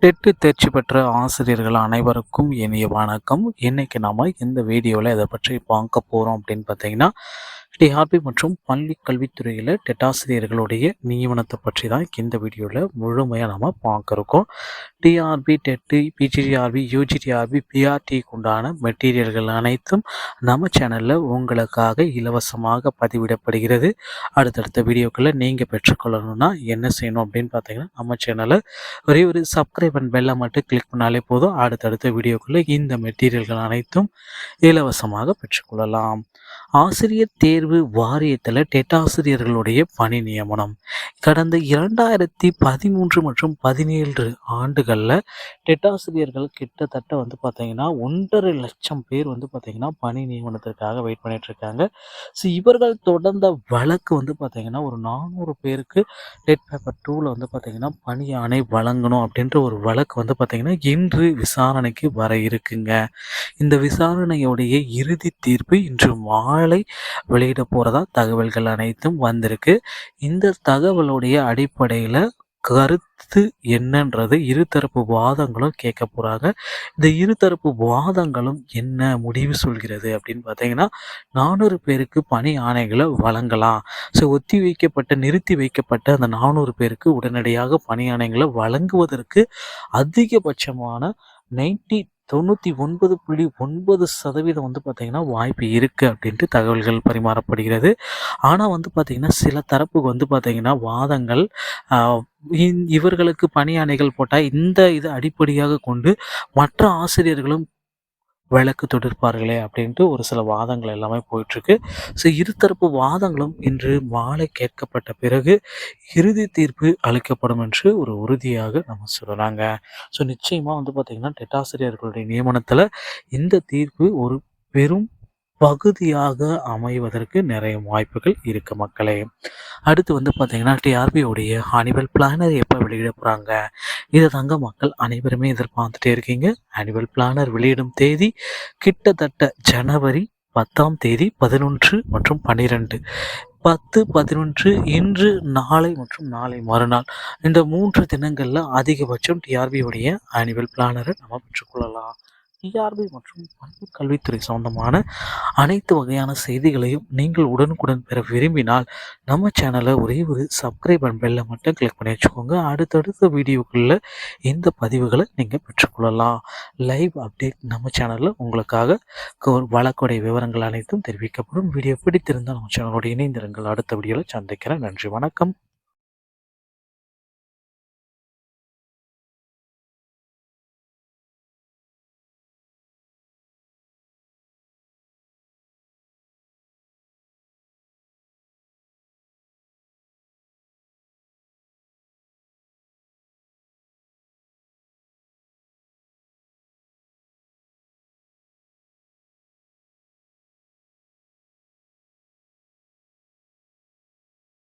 Dead தேர்ச்சி பெற்ற ஆசிரியர்கள் அனைவருக்கும் இனிய வணக்கம். இன்னைக்கு நாம இந்த வீடியோவில் இதை பற்றி பார்க்க போகிறோம் அப்படின்னு பார்த்தீங்கன்னா, டிஆர்பி மற்றும் பள்ளி கல்வித்துறையில் டெட் ஆசிரியர்களுடைய நியமனத்தை பற்றி தான் இந்த வீடியோவில் முழுமையாக நம்ம பார்க்க இருக்கோம். டிஆர்பி, டெட்டு, பிஜிடிஆர்பி, யூஜிடிஆர்பி, பிஆர்டிக்கு உண்டான மெட்டீரியல்கள் அனைத்தும் நம்ம சேனலில் உங்களுக்காக இலவசமாக பதிவிடப்படுகிறது. அடுத்தடுத்த வீடியோக்களை நீங்கள் பெற்றுக்கொள்ளணும்னா என்ன செய்யணும் அப்படின்னு பார்த்தீங்கன்னா, நம்ம சேனலை ஒரே ஒரு சப்ஸ்கிரைப் அண்ட் பெல்லை மட்டும் கிளிக் பண்ணாலே போதும். அடுத்தடுத்த வீடியோக்குள்ளே இந்த மெட்டீரியல்கள் அனைத்தும் இலவசமாக பெற்றுக்கொள்ளலாம். ஆசிரியர் தேர்வு வாரியத்தில் டெட் ஆசிரியர்களுடைய பணி நியமனம் கடந்த 2013 மற்றும் 17 ஆண்டுகளில் டெட் ஆசிரியர்கள் கிட்டத்தட்ட பார்த்தீங்கன்னா 1.5 லட்சம் பேர் பார்த்தீங்கன்னா பணி நியமனத்திற்காக வெயிட் பண்ணிட்டு இருக்காங்க. ஸோ இவர்கள் தொடர்ந்த வழக்கு பார்த்தீங்கன்னா ஒரு 400 பேருக்கு டெட் பேப்பர் 2ல் பார்த்தீங்கன்னா பணி ஆணை வழங்கணும் அப்படின்ற ஒரு வழக்கு பார்த்தீங்கன்னா இன்று விசாரணைக்கு வர இருக்குங்க. இந்த விசாரணையுடைய இறுதி தீர்ப்பு இன்று மாலை வெளியிட போறதா தகவல்கள் அனைத்தும் வந்திருக்கு. இந்த தகவலுடைய அடிப்படையில் கருத்து என்னன்றது இருதரப்பு வாதங்களும் கேட்க போறாங்க. இந்த இருதரப்பு வாதங்களும் என்ன முடிவு சொல்கிறது அப்படின்னு பார்த்தீங்கன்னா, 400 பேருக்கு பணி ஆணைகளை வழங்கலாம். ஸோ நிறுத்தி வைக்கப்பட்ட அந்த 400 பேருக்கு உடனடியாக பணி ஆணைகளை வழங்குவதற்கு அதிகபட்சமான 99.9% பார்த்தீங்கன்னா வாய்ப்பு இருக்குது அப்படின்ட்டு தகவல்கள் பரிமாறப்படுகிறது. ஆனால் பார்த்தீங்கன்னா சில தரப்புக்கு பார்த்தீங்கன்னா வாதங்கள் இவர்களுக்கு பணி ஆணைகள் போட்டால் இந்த இது அடிப்படையாக கொண்டு மற்ற ஆசிரியர்களும் வழக்கு தொடுப்பார்களே அப்படின்ட்டு ஒரு சில வாதங்கள் எல்லாமே போயிட்டுருக்கு. ஸோ இருதரப்பு வாதங்களும் இன்று மாலை கேட்கப்பட்ட பிறகு இறுதி தீர்ப்பு அளிக்கப்படும் என்று ஒரு உறுதியாக நம்ம சொல்லலாங்க. ஸோ நிச்சயமாக பார்த்திங்கன்னா டெட் ஆசிரியர்களுடைய நியமனத்தில் இந்த தீர்ப்பு ஒரு பெரும் பகுதியாக அமைவதற்கு நிறைய வாய்ப்புகள் இருக்குது மக்களே. அடுத்து பார்த்தீங்கன்னா டிஆர்பியோடைய ஆனுவல் பிளானர் எப்போ வெளியிட போகிறாங்க, இதை தாங்க மக்கள் அனைவருமே எதிர்பார்த்துட்டே இருக்கீங்க. ஆனுவல் பிளானர் வெளியிடும் தேதி கிட்டத்தட்ட ஜனவரி 10ஆம் தேதி 11 மற்றும் 12 10, 11 இன்று, நாளை மற்றும் நாளை மறுநாள் இந்த 3 தினங்களில் அதிகபட்சம் டிஆர்பியோடைய ஆனுவல் பிளானரை நம்ம பெற்றுக்கொள்ளலாம். டிஆர்பி மற்றும் பள்ளி கல்வித்துறை சம்பந்தமான அனைத்து வகையான செய்திகளையும் நீங்கள் உடனுக்குடன் பெற விரும்பினால் நம்ம சேனலை ஒரே ஒரு சப்ஸ்கிரைப் அண்ட் பெல்லை மட்டும் கிளிக் பண்ணி வச்சுக்கோங்க. அடுத்தடுத்த வீடியோக்களில் இந்த பதிவுகளை நீங்கள் பெற்றுக்கொள்ளலாம். லைவ் அப்டேட் நம்ம சேனலில் உங்களுக்காக வழக்குடைய விவரங்கள் அனைத்தும் தெரிவிக்கப்படும். வீடியோ பிடித்திருந்தால் நம்ம சேனலோட இணைந்திருங்கள். அடுத்த வீடியோவில் சந்திக்கிறேன். நன்றி, வணக்கம்.